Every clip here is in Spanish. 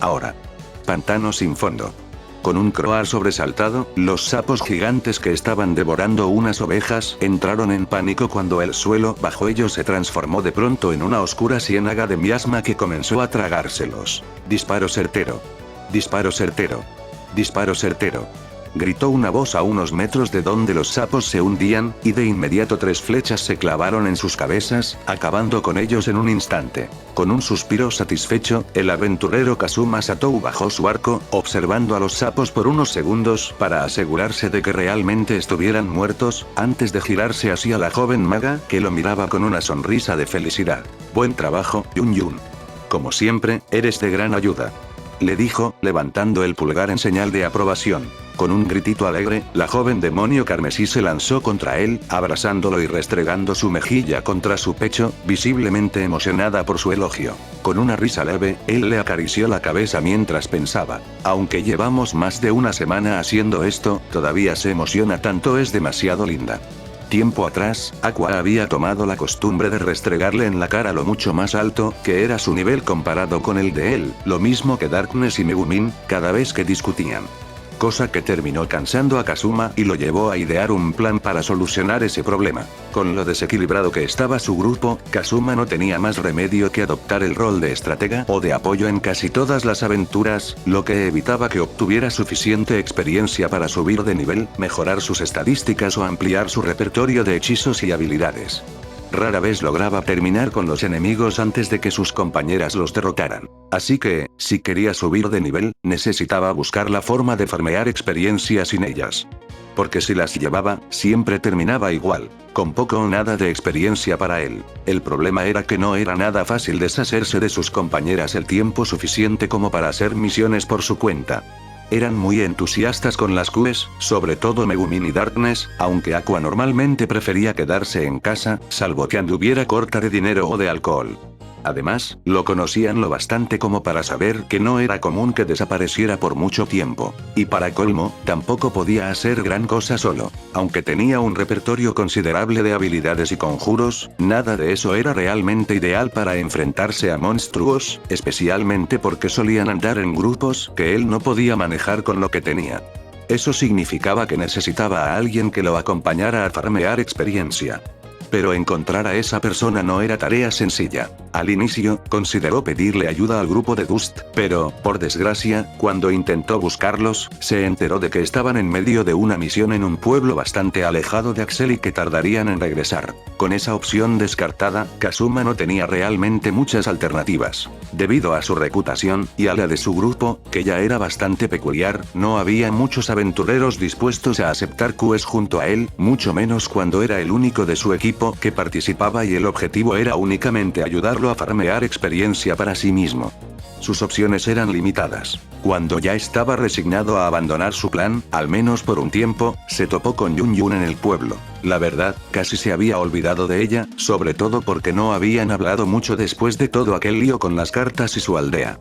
Ahora. Pantano sin fondo. Con un croar sobresaltado, los sapos gigantes que estaban devorando unas ovejas entraron en pánico cuando el suelo bajo ellos se transformó de pronto en una oscura ciénaga de miasma que comenzó a tragárselos. Disparo certero. Disparo certero. Disparo certero. Gritó una voz a unos metros de donde los sapos se hundían, y de inmediato 3 flechas se clavaron en sus cabezas, acabando con ellos en un instante. Con un suspiro satisfecho, el aventurero Kazuma Satou bajó su arco, observando a los sapos por unos segundos para asegurarse de que realmente estuvieran muertos, antes de girarse hacia la joven maga, que lo miraba con una sonrisa de felicidad. Buen trabajo, Yun Yun. Como siempre, eres de gran ayuda. Le dijo, levantando el pulgar en señal de aprobación. Con un gritito alegre, la joven demonio carmesí se lanzó contra él, abrazándolo y restregando su mejilla contra su pecho, visiblemente emocionada por su elogio. Con una risa leve, él le acarició la cabeza mientras pensaba: aunque llevamos más de una semana haciendo esto, todavía se emociona tanto, es demasiado linda. Tiempo atrás, Aqua había tomado la costumbre de restregarle en la cara lo mucho más alto que era su nivel comparado con el de él, lo mismo que Darkness y Megumin, cada vez que discutían. Cosa que terminó cansando a Kazuma y lo llevó a idear un plan para solucionar ese problema. Con lo desequilibrado que estaba su grupo, Kazuma no tenía más remedio que adoptar el rol de estratega o de apoyo en casi todas las aventuras, lo que evitaba que obtuviera suficiente experiencia para subir de nivel, mejorar sus estadísticas o ampliar su repertorio de hechizos y habilidades. Rara vez lograba terminar con los enemigos antes de que sus compañeras los derrotaran. Así que, si quería subir de nivel, necesitaba buscar la forma de farmear experiencia sin ellas. Porque si las llevaba, siempre terminaba igual, con poco o nada de experiencia para él. El problema era que no era nada fácil deshacerse de sus compañeras el tiempo suficiente como para hacer misiones por su cuenta. Eran muy entusiastas con las QEs, sobre todo Megumin y Darkness, aunque Aqua normalmente prefería quedarse en casa, salvo que anduviera corta de dinero o de alcohol. Además, lo conocían lo bastante como para saber que no era común que desapareciera por mucho tiempo. Y para colmo, tampoco podía hacer gran cosa solo. Aunque tenía un repertorio considerable de habilidades y conjuros, nada de eso era realmente ideal para enfrentarse a monstruos, especialmente porque solían andar en grupos que él no podía manejar con lo que tenía. Eso significaba que necesitaba a alguien que lo acompañara a farmear experiencia. Pero encontrar a esa persona no era tarea sencilla. Al inicio, consideró pedirle ayuda al grupo de Dust, pero, por desgracia, cuando intentó buscarlos, se enteró de que estaban en medio de una misión en un pueblo bastante alejado de Axel y que tardarían en regresar. Con esa opción descartada, Kazuma no tenía realmente muchas alternativas. Debido a su reputación, y a la de su grupo, que ya era bastante peculiar, no había muchos aventureros dispuestos a aceptar QEs junto a él, mucho menos cuando era el único de su equipo que participaba y el objetivo era únicamente ayudarlo a farmear experiencia para sí mismo. Sus opciones eran limitadas. Cuando ya estaba resignado a abandonar su plan, al menos por un tiempo, se topó con Yun Yun en el pueblo. La verdad, casi se había olvidado de ella, sobre todo porque no habían hablado mucho después de todo aquel lío con las cartas y su aldea.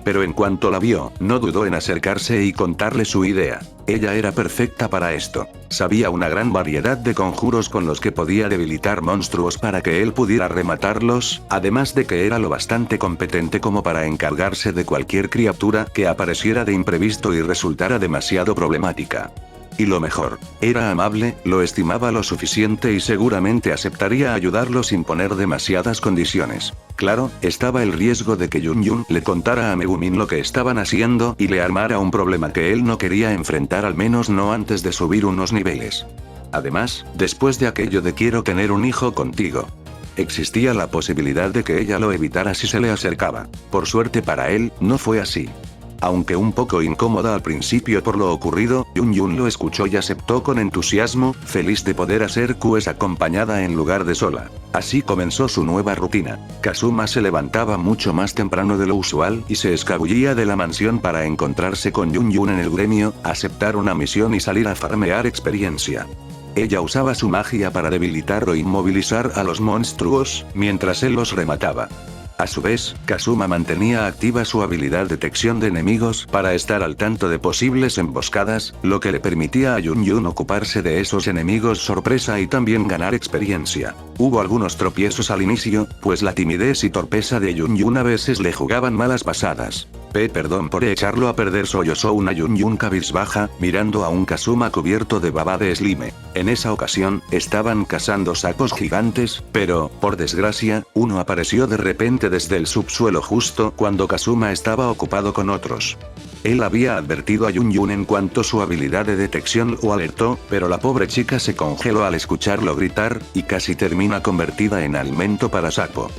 Pero en cuanto la vio, no dudó en acercarse y contarle su idea. Ella era perfecta para esto. Sabía una gran variedad de conjuros con los que podía debilitar monstruos para que él pudiera rematarlos, además de que era lo bastante competente como para encargarse de cualquier criatura que apareciera de imprevisto y resultara demasiado problemática. Y lo mejor, era amable, lo estimaba lo suficiente y seguramente aceptaría ayudarlo sin poner demasiadas condiciones. Claro, estaba el riesgo de que Yun Yun le contara a Megumin lo que estaban haciendo y le armara un problema que él no quería enfrentar, al menos no antes de subir unos niveles. Además, después de aquello de quiero tener un hijo contigo. Existía la posibilidad de que ella lo evitara si se le acercaba. Por suerte para él, no fue así. Aunque un poco incómoda al principio por lo ocurrido, Yun Yun lo escuchó y aceptó con entusiasmo, feliz de poder hacer QEs acompañada en lugar de sola. Así comenzó su nueva rutina. Kazuma se levantaba mucho más temprano de lo usual y se escabullía de la mansión para encontrarse con Yun Yun en el gremio, aceptar una misión y salir a farmear experiencia. Ella usaba su magia para debilitar o inmovilizar a los monstruos, mientras él los remataba. A su vez, Kazuma mantenía activa su habilidad detección de enemigos para estar al tanto de posibles emboscadas, lo que le permitía a Yun Yun ocuparse de esos enemigos sorpresa y también ganar experiencia. Hubo algunos tropiezos al inicio, pues la timidez y torpeza de Yun Yun a veces le jugaban malas pasadas. Perdón por echarlo a perder, sollozó una Yun cabizbaja, mirando a un Kazuma cubierto de baba de slime. En esa ocasión, estaban cazando sapos gigantes, pero, por desgracia, uno apareció de repente desde el subsuelo justo cuando Kazuma estaba ocupado con otros. Él había advertido a Yun en cuanto su habilidad de detección lo alertó, pero la pobre chica se congeló al escucharlo gritar, y casi termina convertida en alimento para sapo.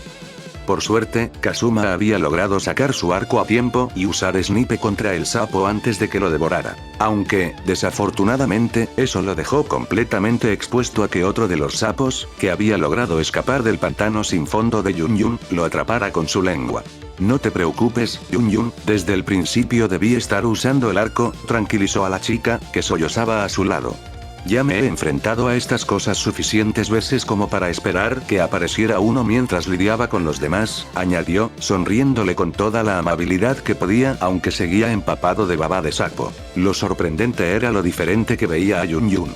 Por suerte, Kazuma había logrado sacar su arco a tiempo y usar snipe contra el sapo antes de que lo devorara. Aunque, desafortunadamente, eso lo dejó completamente expuesto a que otro de los sapos, que había logrado escapar del pantano sin fondo de Yun, lo atrapara con su lengua. No te preocupes, Yun, desde el principio debí estar usando el arco, tranquilizó a la chica, que sollozaba a su lado. Ya me he enfrentado a estas cosas suficientes veces como para esperar que apareciera uno mientras lidiaba con los demás, añadió, sonriéndole con toda la amabilidad que podía, aunque seguía empapado de baba de sapo. Lo sorprendente era lo diferente que veía a Yun.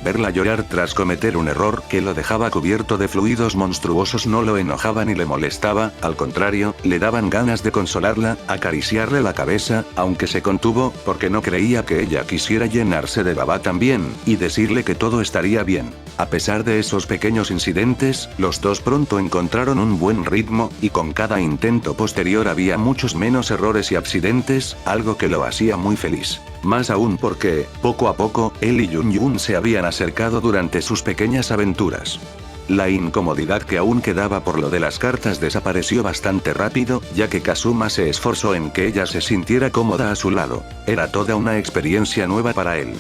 Verla llorar tras cometer un error que lo dejaba cubierto de fluidos monstruosos no lo enojaba ni le molestaba, al contrario, le daban ganas de consolarla, acariciarle la cabeza, aunque se contuvo, porque no creía que ella quisiera llenarse de baba también, y decirle que todo estaría bien. A pesar de esos pequeños incidentes, los dos pronto encontraron un buen ritmo, y con cada intento posterior había muchos menos errores y accidentes, algo que lo hacía muy feliz. Más aún porque, poco a poco, él y Yun se habían acercado durante sus pequeñas aventuras. La incomodidad que aún quedaba por lo de las cartas desapareció bastante rápido, ya que Kazuma se esforzó en que ella se sintiera cómoda a su lado. Era toda una experiencia nueva para él.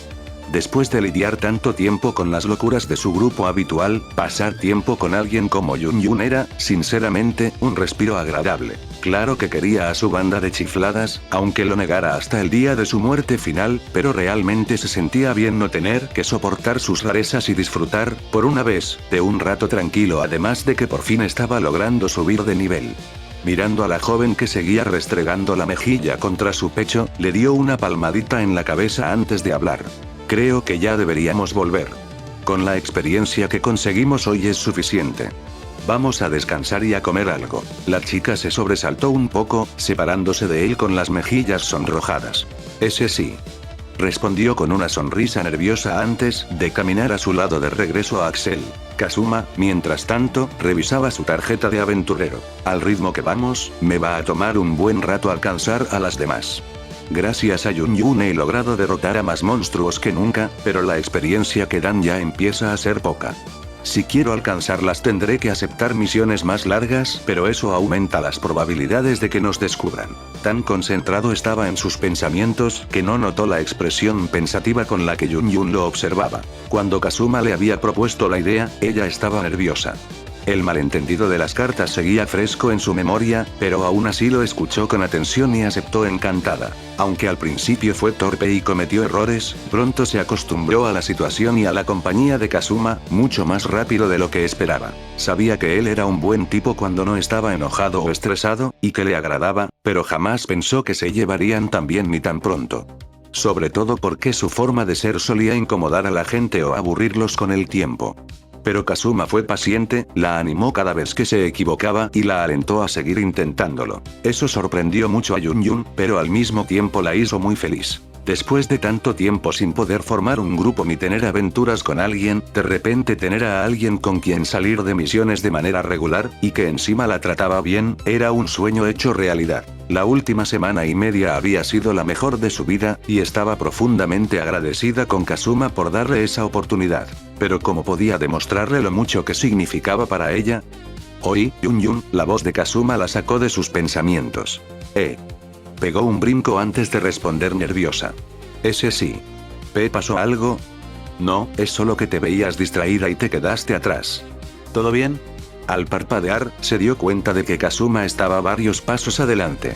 Después de lidiar tanto tiempo con las locuras de su grupo habitual, pasar tiempo con alguien como Yun era, sinceramente, un respiro agradable. Claro que quería a su banda de chifladas, aunque lo negara hasta el día de su muerte final, pero realmente se sentía bien no tener que soportar sus rarezas y disfrutar, por una vez, de un rato tranquilo, además de que por fin estaba logrando subir de nivel. Mirando a la joven que seguía restregando la mejilla contra su pecho, le dio una palmadita en la cabeza antes de hablar. Creo que ya deberíamos volver. Con la experiencia que conseguimos hoy es suficiente. Vamos a descansar y a comer algo. La chica se sobresaltó un poco, separándose de él con las mejillas sonrojadas. Ese sí. Respondió con una sonrisa nerviosa antes de caminar a su lado de regreso a Axel. Kazuma, mientras tanto, revisaba su tarjeta de aventurero. Al ritmo que vamos, me va a tomar un buen rato alcanzar a las demás. Gracias a Yun he logrado derrotar a más monstruos que nunca, pero la experiencia que dan ya empieza a ser poca. Si quiero alcanzarlas tendré que aceptar misiones más largas, pero eso aumenta las probabilidades de que nos descubran. Tan concentrado estaba en sus pensamientos que no notó la expresión pensativa con la que Yun lo observaba. Cuando Kazuma le había propuesto la idea, ella estaba nerviosa. El malentendido de las cartas seguía fresco en su memoria, pero aún así lo escuchó con atención y aceptó encantada. Aunque al principio fue torpe y cometió errores, pronto se acostumbró a la situación y a la compañía de Kazuma, mucho más rápido de lo que esperaba. Sabía que él era un buen tipo cuando no estaba enojado o estresado, y que le agradaba, pero jamás pensó que se llevarían tan bien ni tan pronto. Sobre todo porque su forma de ser solía incomodar a la gente o aburrirlos con el tiempo. Pero Kazuma fue paciente, la animó cada vez que se equivocaba y la alentó a seguir intentándolo. Eso sorprendió mucho a Yun, pero al mismo tiempo la hizo muy feliz. Después de tanto tiempo sin poder formar un grupo ni tener aventuras con alguien, de repente tener a alguien con quien salir de misiones de manera regular, y que encima la trataba bien, era un sueño hecho realidad. La última semana y media había sido la mejor de su vida, y estaba profundamente agradecida con Kazuma por darle esa oportunidad. Pero ¿cómo podía demostrarle lo mucho que significaba para ella? Hoy, Yun, la voz de Kazuma la sacó de sus pensamientos. Pegó un brinco antes de responder nerviosa. Ese sí. ¿Pasó algo? No, es solo que te veías distraída y te quedaste atrás. ¿Todo bien? Al parpadear, se dio cuenta de que Kazuma estaba varios pasos adelante.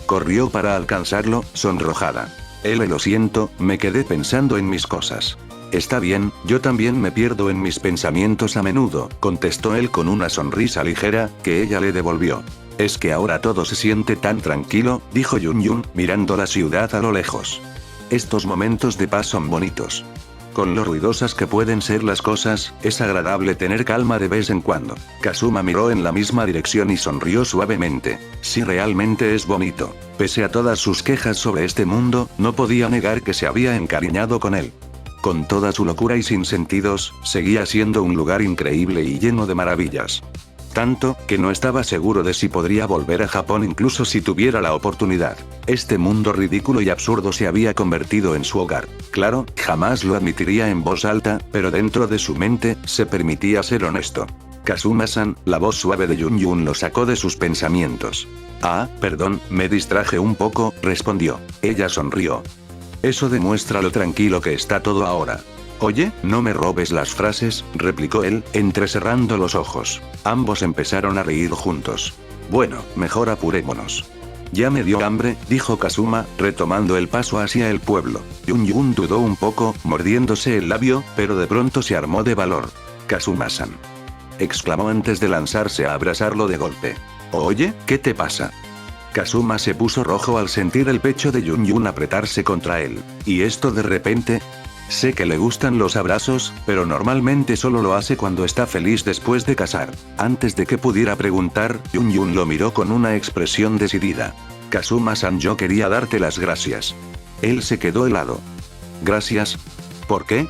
Corrió para alcanzarlo, sonrojada. Lo siento, me quedé pensando en mis cosas. Está bien, yo también me pierdo en mis pensamientos a menudo, contestó él con una sonrisa ligera, que ella le devolvió. Es que ahora todo se siente tan tranquilo, dijo Yun, mirando la ciudad a lo lejos. Estos momentos de paz son bonitos. Con lo ruidosas que pueden ser las cosas, es agradable tener calma de vez en cuando. Kazuma miró en la misma dirección y sonrió suavemente. Sí, realmente es bonito. Pese a todas sus quejas sobre este mundo, no podía negar que se había encariñado con él. Con toda su locura y sin sentidos, seguía siendo un lugar increíble y lleno de maravillas. Tanto, que no estaba seguro de si podría volver a Japón incluso si tuviera la oportunidad. Este mundo ridículo y absurdo se había convertido en su hogar. Claro, jamás lo admitiría en voz alta, pero dentro de su mente, se permitía ser honesto. Kazuma-san, la voz suave de Yun lo sacó de sus pensamientos. Ah, perdón, me distraje un poco, respondió. Ella sonrió. Eso demuestra lo tranquilo que está todo ahora. Oye, no me robes las frases, replicó él, entrecerrando los ojos. Ambos empezaron a reír juntos. Bueno, mejor apurémonos. Ya me dio hambre, dijo Kazuma, retomando el paso hacia el pueblo. Yun dudó un poco, mordiéndose el labio, pero de pronto se armó de valor. Kazuma-san, exclamó antes de lanzarse a abrazarlo de golpe. Oye, ¿qué te pasa? Kazuma se puso rojo al sentir el pecho de Yun apretarse contra él. ¿Y esto de repente? Sé que le gustan los abrazos, pero normalmente solo lo hace cuando está feliz después de casar. Antes de que pudiera preguntar, Yun lo miró con una expresión decidida. Kazuma-san, yo quería darte las gracias. Él se quedó helado. ¿Gracias? ¿Por qué?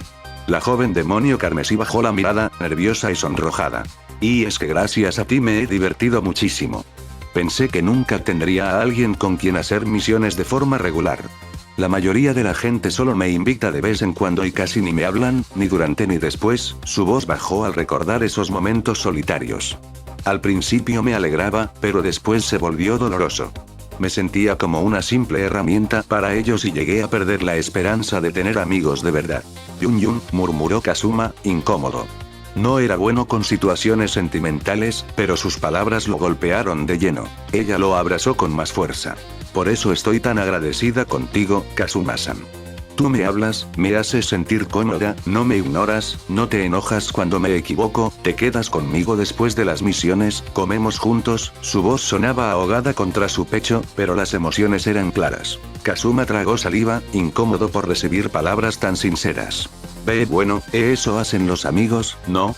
La joven demonio carmesí bajó la mirada, nerviosa y sonrojada. Y es que gracias a ti me he divertido muchísimo. Pensé que nunca tendría a alguien con quien hacer misiones de forma regular. La mayoría de la gente solo me invita de vez en cuando y casi ni me hablan, ni durante ni después. Su voz bajó al recordar esos momentos solitarios. Al principio me alegraba, pero después se volvió doloroso. Me sentía como una simple herramienta para ellos y llegué a perder la esperanza de tener amigos de verdad. Yun, murmuró Kazuma, incómodo. No era bueno con situaciones sentimentales, pero sus palabras lo golpearon de lleno. Ella lo abrazó con más fuerza. Por eso estoy tan agradecida contigo, Kazuma-san. Tú me hablas, me haces sentir cómoda, no me ignoras, no te enojas cuando me equivoco, te quedas conmigo después de las misiones, comemos juntos. Su voz sonaba ahogada contra su pecho, pero las emociones eran claras. Kazuma tragó saliva, incómodo por recibir palabras tan sinceras. Bueno, eso hacen los amigos, ¿no?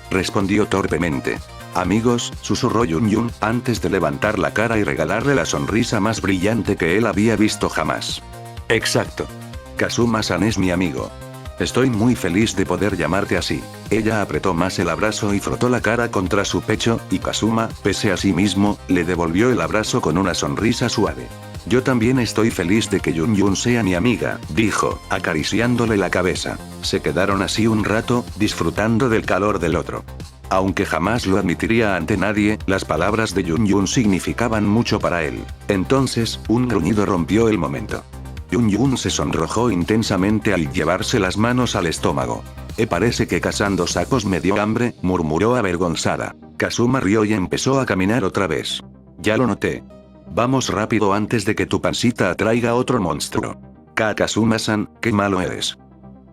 Respondió torpemente. Amigos, susurró Yun, antes de levantar la cara y regalarle la sonrisa más brillante que él había visto jamás. Exacto. Kazuma-san es mi amigo. Estoy muy feliz de poder llamarte así. Ella apretó más el abrazo y frotó la cara contra su pecho, y Kazuma, pese a sí mismo, le devolvió el abrazo con una sonrisa suave. Yo también estoy feliz de que Yun sea mi amiga, dijo, acariciándole la cabeza. Se quedaron así un rato, disfrutando del calor del otro. Aunque jamás lo admitiría ante nadie, las palabras de Yun significaban mucho para él. Entonces, un gruñido rompió el momento. Yun se sonrojó intensamente al llevarse las manos al estómago. Parece que cazando sacos me dio hambre, murmuró avergonzada. Kazuma rió y empezó a caminar otra vez. Ya lo noté. Vamos rápido antes de que tu pancita atraiga otro monstruo. Kazuma-san, qué malo eres.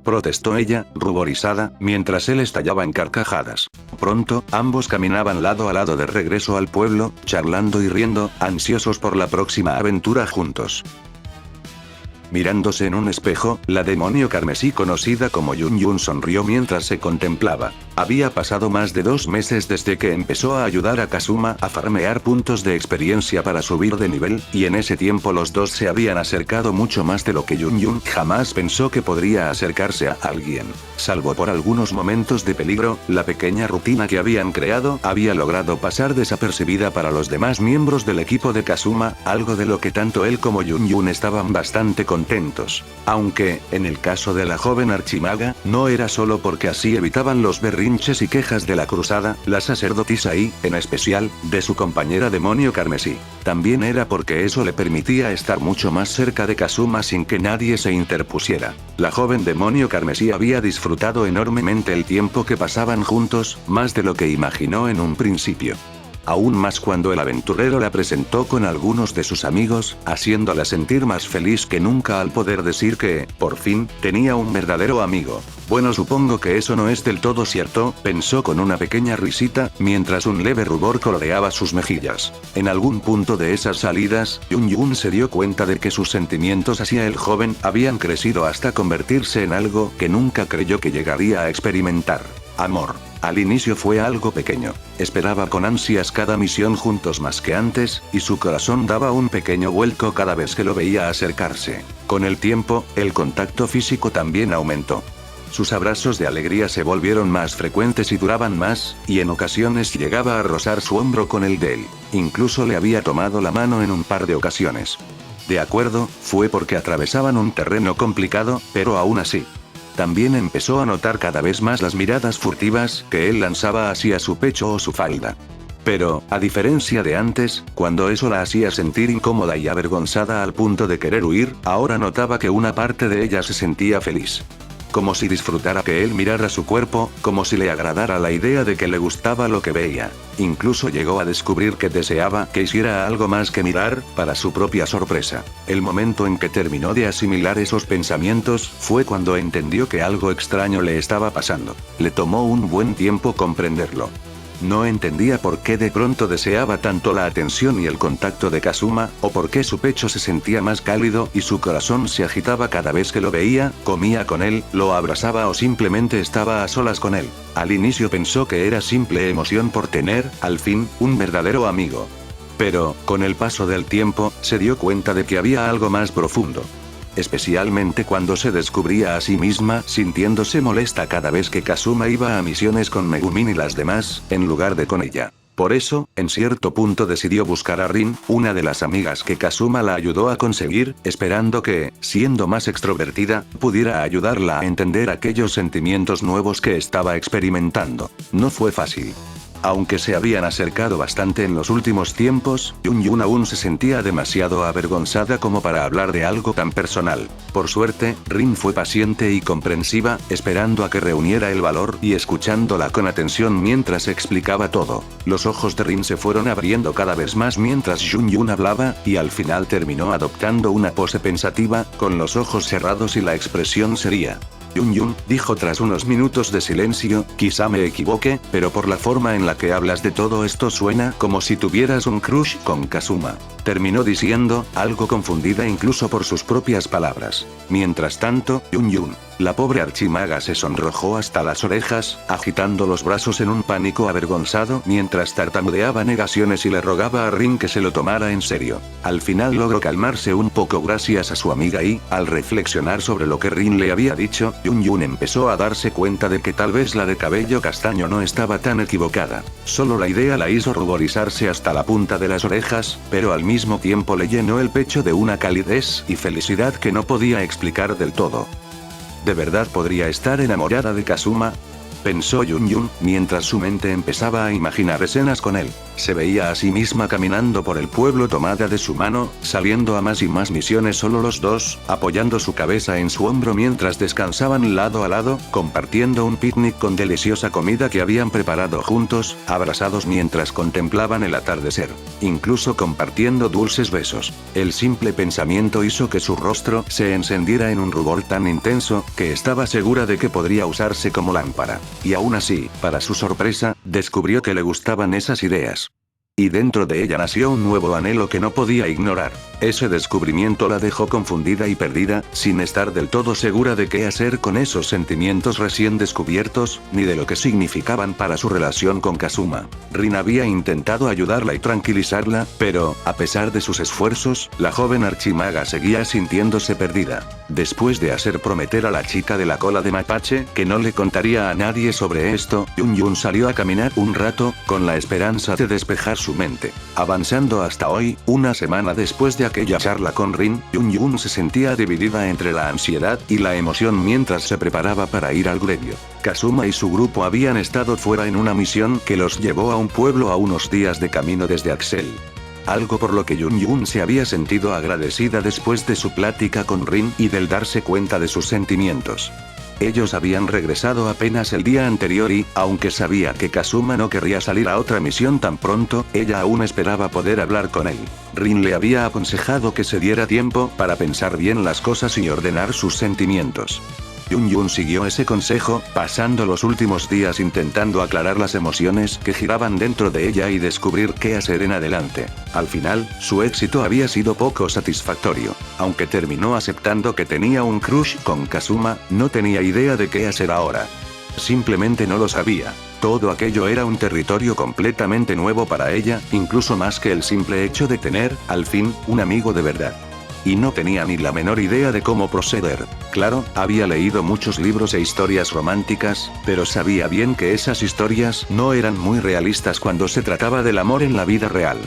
Protestó ella, ruborizada, mientras él estallaba en carcajadas. Pronto, ambos caminaban lado a lado de regreso al pueblo, charlando y riendo, ansiosos por la próxima aventura juntos. Mirándose en un espejo, la demonio carmesí conocida como Yun sonrió mientras se contemplaba. Había pasado más de 2 meses desde que empezó a ayudar a Kazuma a farmear puntos de experiencia para subir de nivel, y en ese tiempo los dos se habían acercado mucho más de lo que Yun jamás pensó que podría acercarse a alguien. Salvo por algunos momentos de peligro, la pequeña rutina que habían creado había logrado pasar desapercibida para los demás miembros del equipo de Kazuma, algo de lo que tanto él como Yun estaban bastante contentos. Aunque, en el caso de la joven archimaga, no era solo porque así evitaban los berrinches y quejas de la cruzada, la sacerdotisa y, en especial, de su compañera demonio carmesí. También era porque eso le permitía estar mucho más cerca de Kazuma sin que nadie se interpusiera. La joven demonio carmesí había disfrutado enormemente el tiempo que pasaban juntos, más de lo que imaginó en un principio. Aún más cuando el aventurero la presentó con algunos de sus amigos, haciéndola sentir más feliz que nunca al poder decir que, por fin, tenía un verdadero amigo. Bueno, supongo que eso no es del todo cierto, pensó con una pequeña risita, mientras un leve rubor coloreaba sus mejillas. En algún punto de esas salidas, Yun se dio cuenta de que sus sentimientos hacia el joven habían crecido hasta convertirse en algo que nunca creyó que llegaría a experimentar. Amor. Al inicio fue algo pequeño. Esperaba con ansias cada misión juntos más que antes, y su corazón daba un pequeño vuelco cada vez que lo veía acercarse. Con el tiempo, el contacto físico también aumentó. Sus abrazos de alegría se volvieron más frecuentes y duraban más, y en ocasiones llegaba a rozar su hombro con el de él. Incluso le había tomado la mano en un par de ocasiones. De acuerdo, fue porque atravesaban un terreno complicado, pero aún así. También empezó a notar cada vez más las miradas furtivas que él lanzaba hacia su pecho o su falda. Pero, a diferencia de antes, cuando eso la hacía sentir incómoda y avergonzada al punto de querer huir, ahora notaba que una parte de ella se sentía feliz. Como si disfrutara que él mirara su cuerpo, como si le agradara la idea de que le gustaba lo que veía. Incluso llegó a descubrir que deseaba que hiciera algo más que mirar, para su propia sorpresa. El momento en que terminó de asimilar esos pensamientos, fue cuando entendió que algo extraño le estaba pasando. Le tomó un buen tiempo comprenderlo. No entendía por qué de pronto deseaba tanto la atención y el contacto de Kazuma, o por qué su pecho se sentía más cálido y su corazón se agitaba cada vez que lo veía, comía con él, lo abrazaba o simplemente estaba a solas con él. Al inicio pensó que era simple emoción por tener, al fin, un verdadero amigo. Pero, con el paso del tiempo, se dio cuenta de que había algo más profundo. Especialmente cuando se descubría a sí misma sintiéndose molesta cada vez que Kazuma iba a misiones con Megumin y las demás, en lugar de con ella. Por eso, en cierto punto decidió buscar a Rin, una de las amigas que Kazuma la ayudó a conseguir, esperando que, siendo más extrovertida, pudiera ayudarla a entender aquellos sentimientos nuevos que estaba experimentando. No fue fácil. Aunque se habían acercado bastante en los últimos tiempos, Yun aún se sentía demasiado avergonzada como para hablar de algo tan personal. Por suerte, Rin fue paciente y comprensiva, esperando a que reuniera el valor y escuchándola con atención mientras explicaba todo. Los ojos de Rin se fueron abriendo cada vez más mientras Yun hablaba, y al final terminó adoptando una pose pensativa, con los ojos cerrados y la expresión seria. Yun, dijo tras unos minutos de silencio, quizá me equivoque, pero por la forma en la que hablas de todo esto suena como si tuvieras un crush con Kazuma. Terminó diciendo, algo confundida incluso por sus propias palabras. Mientras tanto, Yun, la pobre archimaga se sonrojó hasta las orejas, agitando los brazos en un pánico avergonzado mientras tartamudeaba negaciones y le rogaba a Rin que se lo tomara en serio. Al final logró calmarse un poco gracias a su amiga y, al reflexionar sobre lo que Rin le había dicho, Yun empezó a darse cuenta de que tal vez la de cabello castaño no estaba tan equivocada. Solo la idea la hizo ruborizarse hasta la punta de las orejas, pero al mismo tiempo le llenó el pecho de una calidez y felicidad que no podía explicar del todo. ¿De verdad podría estar enamorada de Kazuma? Pensó Yun, mientras su mente empezaba a imaginar escenas con él. Se veía a sí misma caminando por el pueblo tomada de su mano, saliendo a más y más misiones solo los dos, apoyando su cabeza en su hombro mientras descansaban lado a lado, compartiendo un picnic con deliciosa comida que habían preparado juntos, abrazados mientras contemplaban el atardecer. Incluso compartiendo dulces besos. El simple pensamiento hizo que su rostro se encendiera en un rubor tan intenso, que estaba segura de que podría usarse como lámpara. Y aún así, para su sorpresa, descubrió que le gustaban esas ideas. Y dentro de ella nació un nuevo anhelo que no podía ignorar. Ese descubrimiento la dejó confundida y perdida, sin estar del todo segura de qué hacer con esos sentimientos recién descubiertos, ni de lo que significaban para su relación con Kazuma. Rin había intentado ayudarla y tranquilizarla, pero, a pesar de sus esfuerzos, la joven archimaga seguía sintiéndose perdida. Después de hacer prometer a la chica de la cola de mapache que no le contaría a nadie sobre esto, Yun salió a caminar un rato, con la esperanza de despejar su mente. Avanzando hasta hoy, una semana después de aquella charla con Rin, Yun se sentía dividida entre la ansiedad y la emoción mientras se preparaba para ir al gremio. Kazuma y su grupo habían estado fuera en una misión que los llevó a un pueblo a unos días de camino desde Axel. Algo por lo que Yun se había sentido agradecida después de su plática con Rin y del darse cuenta de sus sentimientos. Ellos habían regresado apenas el día anterior y, aunque sabía que Kazuma no querría salir a otra misión tan pronto, ella aún esperaba poder hablar con él. Rin le había aconsejado que se diera tiempo para pensar bien las cosas y ordenar sus sentimientos. Yun siguió ese consejo, pasando los últimos días intentando aclarar las emociones que giraban dentro de ella y descubrir qué hacer en adelante. Al final, su éxito había sido poco satisfactorio. Aunque terminó aceptando que tenía un crush con Kazuma, no tenía idea de qué hacer ahora. Simplemente no lo sabía. Todo aquello era un territorio completamente nuevo para ella, incluso más que el simple hecho de tener, al fin, un amigo de verdad. Y no tenía ni la menor idea de cómo proceder. Claro, había leído muchos libros e historias románticas, pero sabía bien que esas historias no eran muy realistas cuando se trataba del amor en la vida real.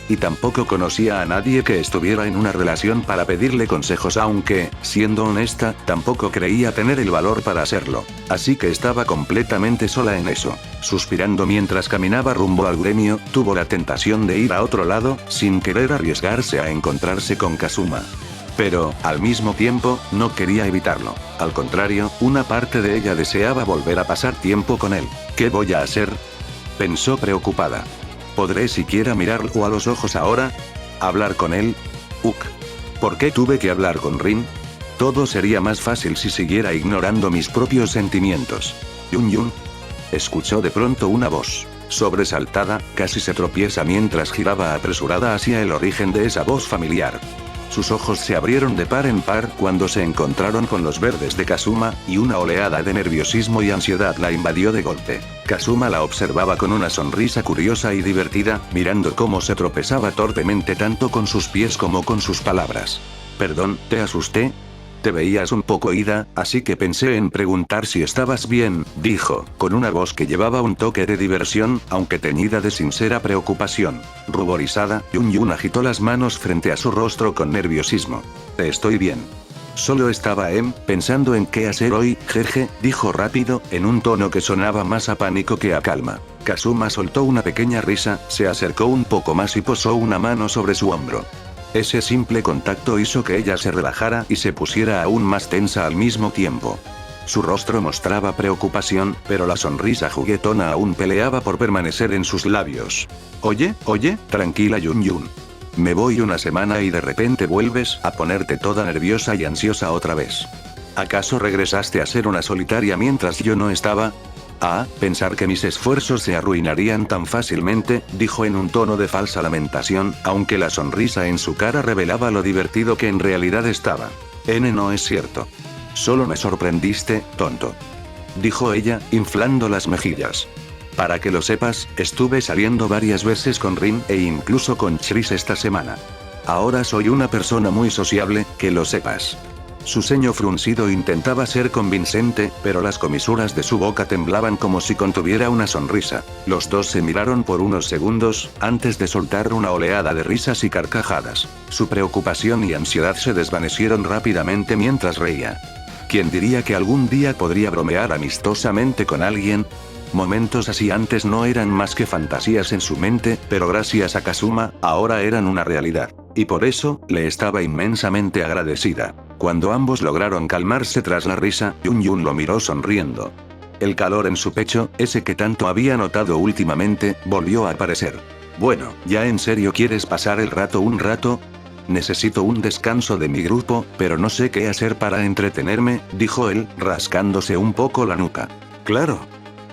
Y tampoco conocía a nadie que estuviera en una relación para pedirle consejos, aunque, siendo honesta, tampoco creía tener el valor para hacerlo. Así que estaba completamente sola en eso. Suspirando mientras caminaba rumbo al gremio, tuvo la tentación de ir a otro lado, sin querer arriesgarse a encontrarse con Kazuma. Pero, al mismo tiempo, no quería evitarlo. Al contrario, una parte de ella deseaba volver a pasar tiempo con él. ¿Qué voy a hacer?, pensó preocupada. ¿Podré siquiera mirarlo a los ojos ahora? ¿Hablar con él? ¿Por qué tuve que hablar con Rin? Todo sería más fácil si siguiera ignorando mis propios sentimientos. Yun. Escuchó de pronto una voz. Sobresaltada, casi se tropieza mientras giraba apresurada hacia el origen de esa voz familiar. Sus ojos se abrieron de par en par cuando se encontraron con los verdes de Kazuma, y una oleada de nerviosismo y ansiedad la invadió de golpe. Kazuma la observaba con una sonrisa curiosa y divertida, mirando cómo se tropezaba torpemente tanto con sus pies como con sus palabras. «Perdón, ¿te asusté? Te veías un poco ida, así que pensé en preguntar si estabas bien», dijo, con una voz que llevaba un toque de diversión, aunque teñida de sincera preocupación. Ruborizada, Yun agitó las manos frente a su rostro con nerviosismo. «Estoy bien. Solo estaba pensando en qué hacer hoy, jeje», dijo rápido, en un tono que sonaba más a pánico que a calma. Kazuma soltó una pequeña risa, se acercó un poco más y posó una mano sobre su hombro. Ese simple contacto hizo que ella se relajara y se pusiera aún más tensa al mismo tiempo. Su rostro mostraba preocupación, pero la sonrisa juguetona aún peleaba por permanecer en sus labios. Oye, tranquila Yun. Me voy una semana y de repente vuelves a ponerte toda nerviosa y ansiosa otra vez. ¿Acaso regresaste a ser una solitaria mientras yo no estaba? Pensar que mis esfuerzos se arruinarían tan fácilmente, dijo en un tono de falsa lamentación, aunque la sonrisa en su cara revelaba lo divertido que en realidad estaba. No es cierto. Solo me sorprendiste, tonto. Dijo ella, inflando las mejillas. Para que lo sepas, estuve saliendo varias veces con Rin e incluso con Chris esta semana. Ahora soy una persona muy sociable, que lo sepas. Su ceño fruncido intentaba ser convincente, pero las comisuras de su boca temblaban como si contuviera una sonrisa. Los dos se miraron por unos segundos, antes de soltar una oleada de risas y carcajadas. Su preocupación y ansiedad se desvanecieron rápidamente mientras reía. ¿Quién diría que algún día podría bromear amistosamente con alguien? Momentos así antes no eran más que fantasías en su mente, pero gracias a Kazuma, ahora eran una realidad. Y por eso, le estaba inmensamente agradecida. Cuando ambos lograron calmarse tras la risa, Yun lo miró sonriendo. El calor en su pecho, ese que tanto había notado últimamente, volvió a aparecer. «Bueno, ¿ya en serio quieres pasar el rato un rato? Necesito un descanso de mi grupo, pero no sé qué hacer para entretenerme», dijo él, rascándose un poco la nuca. «Claro.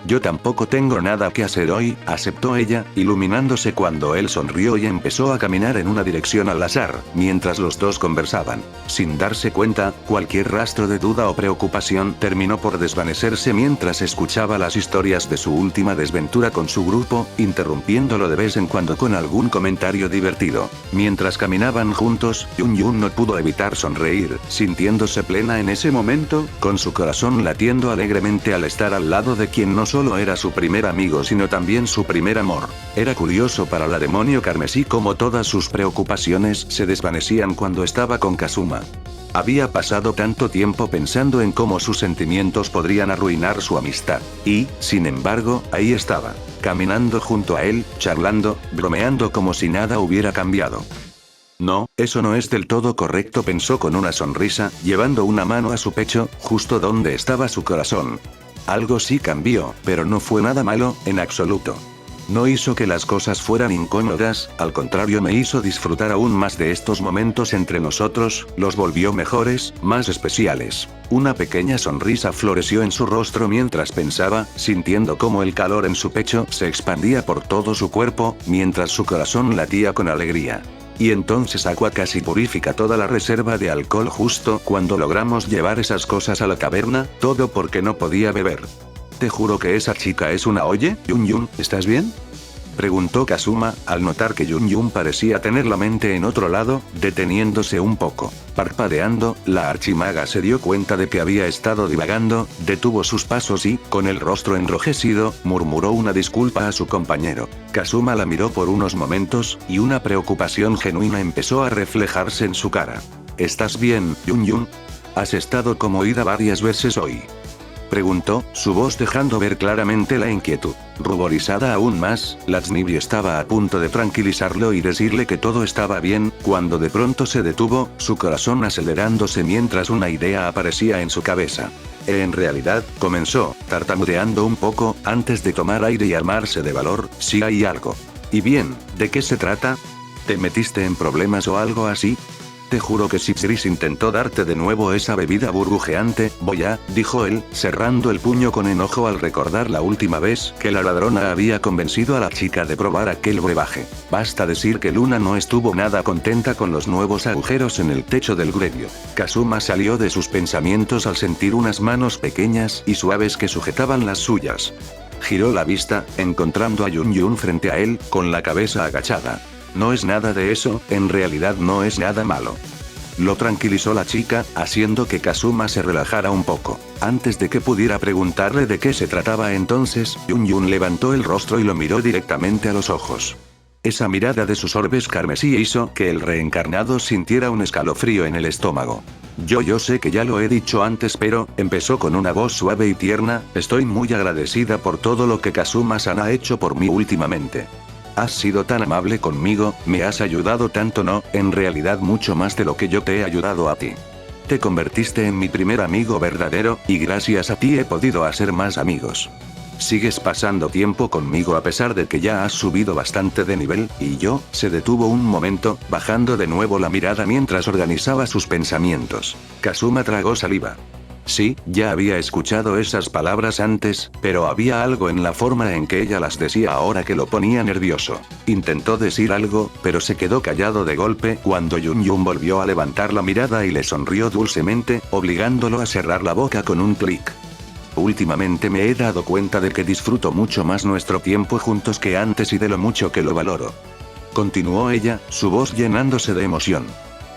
Yo tampoco tengo nada que hacer hoy», aceptó ella, iluminándose cuando él sonrió y empezó a caminar en una dirección al azar, mientras los dos conversaban. Sin darse cuenta, cualquier rastro de duda o preocupación terminó por desvanecerse mientras escuchaba las historias de su última desventura con su grupo, interrumpiéndolo de vez en cuando con algún comentario divertido. Mientras caminaban juntos, Yun no pudo evitar sonreír, sintiéndose plena en ese momento, con su corazón latiendo alegremente al estar al lado de quien no solo era su primer amigo sino también su primer amor. Era curioso para la demonio carmesí cómo todas sus preocupaciones se desvanecían cuando estaba con Kazuma. Había pasado tanto tiempo pensando en cómo sus sentimientos podrían arruinar su amistad. Y, sin embargo, ahí estaba, caminando junto a él, charlando, bromeando como si nada hubiera cambiado. No, eso no es del todo correcto, pensó con una sonrisa, llevando una mano a su pecho, justo donde estaba su corazón. Algo sí cambió, pero no fue nada malo, en absoluto. No hizo que las cosas fueran incómodas, al contrario me hizo disfrutar aún más de estos momentos entre nosotros, los volvió mejores, más especiales. Una pequeña sonrisa floreció en su rostro mientras pensaba, sintiendo cómo el calor en su pecho se expandía por todo su cuerpo, mientras su corazón latía con alegría. Y entonces Aqua casi purifica toda la reserva de alcohol justo cuando logramos llevar esas cosas a la caverna, todo porque no podía beber. Te juro que esa chica es una... Oye, Yun, ¿estás bien? Preguntó Kazuma, al notar que Yun parecía tener la mente en otro lado, deteniéndose un poco. Parpadeando, la archimaga se dio cuenta de que había estado divagando, detuvo sus pasos y, con el rostro enrojecido, murmuró una disculpa a su compañero. Kazuma la miró por unos momentos, y una preocupación genuina empezó a reflejarse en su cara. ¿Estás bien, Yun? ¿Has estado conmovida varias veces hoy? Preguntó, su voz dejando ver claramente la inquietud. Ruborizada aún más, Latsnibi estaba a punto de tranquilizarlo y decirle que todo estaba bien, cuando de pronto se detuvo, su corazón acelerándose mientras una idea aparecía en su cabeza. En realidad, comenzó, tartamudeando un poco, antes de tomar aire y armarse de valor, si hay algo. ¿Y bien, de qué se trata? ¿Te metiste en problemas o algo así? Te juro que si Chris intentó darte de nuevo esa bebida burbujeante, Boya, dijo él, cerrando el puño con enojo al recordar la última vez que la ladrona había convencido a la chica de probar aquel brebaje. Basta decir que Luna no estuvo nada contenta con los nuevos agujeros en el techo del grevio. Kazuma salió de sus pensamientos al sentir unas manos pequeñas y suaves que sujetaban las suyas. Giró la vista, encontrando a Yun frente a él, con la cabeza agachada. No es nada de eso, en realidad no es nada malo. Lo tranquilizó la chica, haciendo que Kazuma se relajara un poco. Antes de que pudiera preguntarle de qué se trataba entonces, Yun levantó el rostro y lo miró directamente a los ojos. Esa mirada de sus orbes carmesí hizo que el reencarnado sintiera un escalofrío en el estómago. Yo sé que ya lo he dicho antes, pero, empezó con una voz suave y tierna, estoy muy agradecida por todo lo que Kazuma-san ha hecho por mí últimamente. Has sido tan amable conmigo, me has ayudado tanto, no, en realidad mucho más de lo que yo te he ayudado a ti. Te convertiste en mi primer amigo verdadero, y gracias a ti he podido hacer más amigos. Sigues pasando tiempo conmigo a pesar de que ya has subido bastante de nivel, y yo, se detuvo un momento, bajando de nuevo la mirada mientras organizaba sus pensamientos. Kazuma tragó saliva. Sí, ya había escuchado esas palabras antes, pero había algo en la forma en que ella las decía ahora que lo ponía nervioso. Intentó decir algo, pero se quedó callado de golpe cuando Yun volvió a levantar la mirada y le sonrió dulcemente, obligándolo a cerrar la boca con un clic. Últimamente me he dado cuenta de que disfruto mucho más nuestro tiempo juntos que antes y de lo mucho que lo valoro. Continuó ella, su voz llenándose de emoción.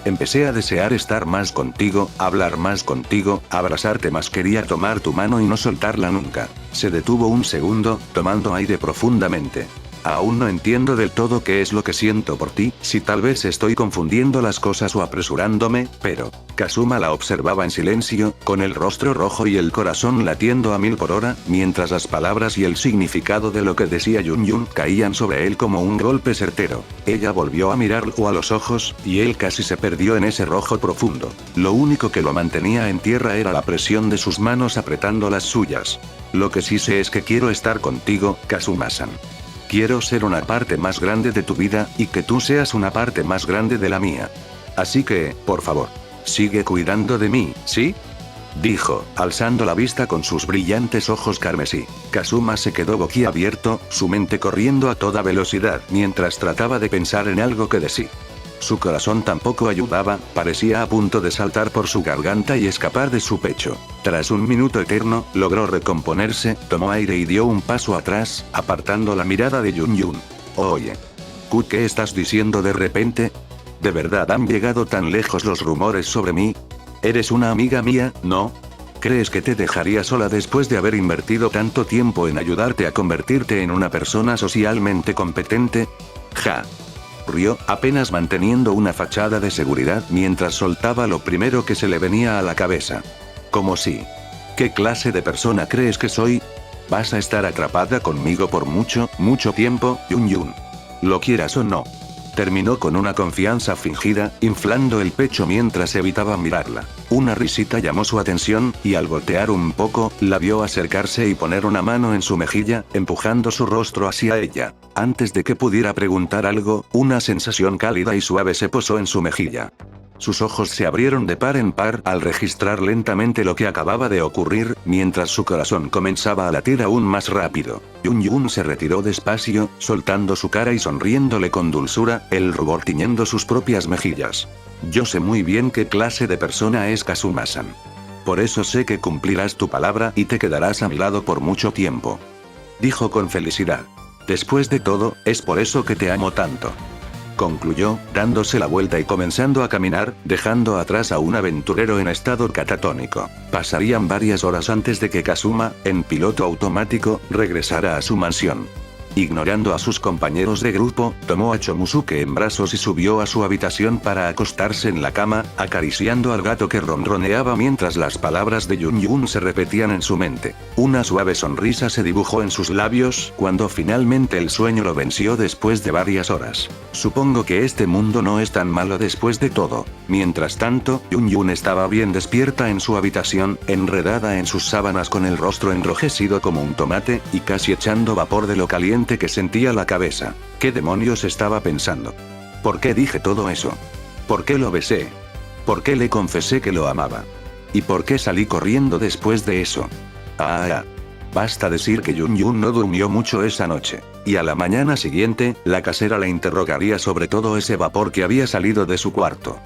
Empecé a desear estar más contigo, hablar más contigo, abrazarte más, quería tomar tu mano y no soltarla nunca. Se detuvo un segundo, tomando aire profundamente. Aún no entiendo del todo qué es lo que siento por ti, si tal vez estoy confundiendo las cosas o apresurándome, pero... Kazuma la observaba en silencio, con el rostro rojo y el corazón latiendo a 1000 por hora, mientras las palabras y el significado de lo que decía Yun caían sobre él como un golpe certero. Ella volvió a mirarlo a los ojos, y él casi se perdió en ese rojo profundo. Lo único que lo mantenía en tierra era la presión de sus manos apretando las suyas. Lo que sí sé es que quiero estar contigo, Kazuma-san. Quiero ser una parte más grande de tu vida, y que tú seas una parte más grande de la mía. Así que, por favor, sigue cuidando de mí, ¿sí? Dijo, alzando la vista con sus brillantes ojos carmesí. Kazuma se quedó boquiabierto, su mente corriendo a toda velocidad mientras trataba de pensar en algo que decir. Su corazón tampoco ayudaba, parecía a punto de saltar por su garganta y escapar de su pecho. Tras un minuto eterno, logró recomponerse, tomó aire y dio un paso atrás, apartando la mirada de Yun. Oye. ¿Qué estás diciendo de repente? ¿De verdad han llegado tan lejos los rumores sobre mí? ¿Eres una amiga mía, no? ¿Crees que te dejaría sola después de haber invertido tanto tiempo en ayudarte a convertirte en una persona socialmente competente? Ja. Rió, apenas manteniendo una fachada de seguridad mientras soltaba lo primero que se le venía a la cabeza. ¿Cómo si? ¿Qué clase de persona crees que soy? ¿Vas a estar atrapada conmigo por mucho, mucho tiempo, Yun? Lo quieras o no. Terminó con una confianza fingida, inflando el pecho mientras evitaba mirarla. Una risita llamó su atención, y al voltear un poco, la vio acercarse y poner una mano en su mejilla, empujando su rostro hacia ella. Antes de que pudiera preguntar algo, una sensación cálida y suave se posó en su mejilla. Sus ojos se abrieron de par en par al registrar lentamente lo que acababa de ocurrir, mientras su corazón comenzaba a latir aún más rápido. Yun se retiró despacio, soltando su cara y sonriéndole con dulzura, el rubor tiñendo sus propias mejillas. Yo sé muy bien qué clase de persona es Kazuma-san. Por eso sé que cumplirás tu palabra y te quedarás a mi lado por mucho tiempo. Dijo con felicidad. Después de todo, es por eso que te amo tanto. Concluyó, dándose la vuelta y comenzando a caminar, dejando atrás a un aventurero en estado catatónico. Pasarían varias horas antes de que Kazuma, en piloto automático, regresara a su mansión. Ignorando a sus compañeros de grupo, tomó a Chomusuke en brazos y subió a su habitación para acostarse en la cama, acariciando al gato que ronroneaba mientras las palabras de Yun se repetían en su mente. Una suave sonrisa se dibujó en sus labios cuando finalmente el sueño lo venció después de varias horas. Supongo que este mundo no es tan malo después de todo. Mientras tanto, Yun estaba bien despierta en su habitación, enredada en sus sábanas con el rostro enrojecido como un tomate, y casi echando vapor de lo caliente que sentía la cabeza. ¿Qué demonios estaba pensando? ¿Por qué dije todo eso? ¿Por qué lo besé? ¿Por qué le confesé que lo amaba? ¿Y por qué salí corriendo después de eso? Basta decir que Yun no durmió mucho esa noche. Y a la mañana siguiente, la casera la interrogaría sobre todo ese vapor que había salido de su cuarto.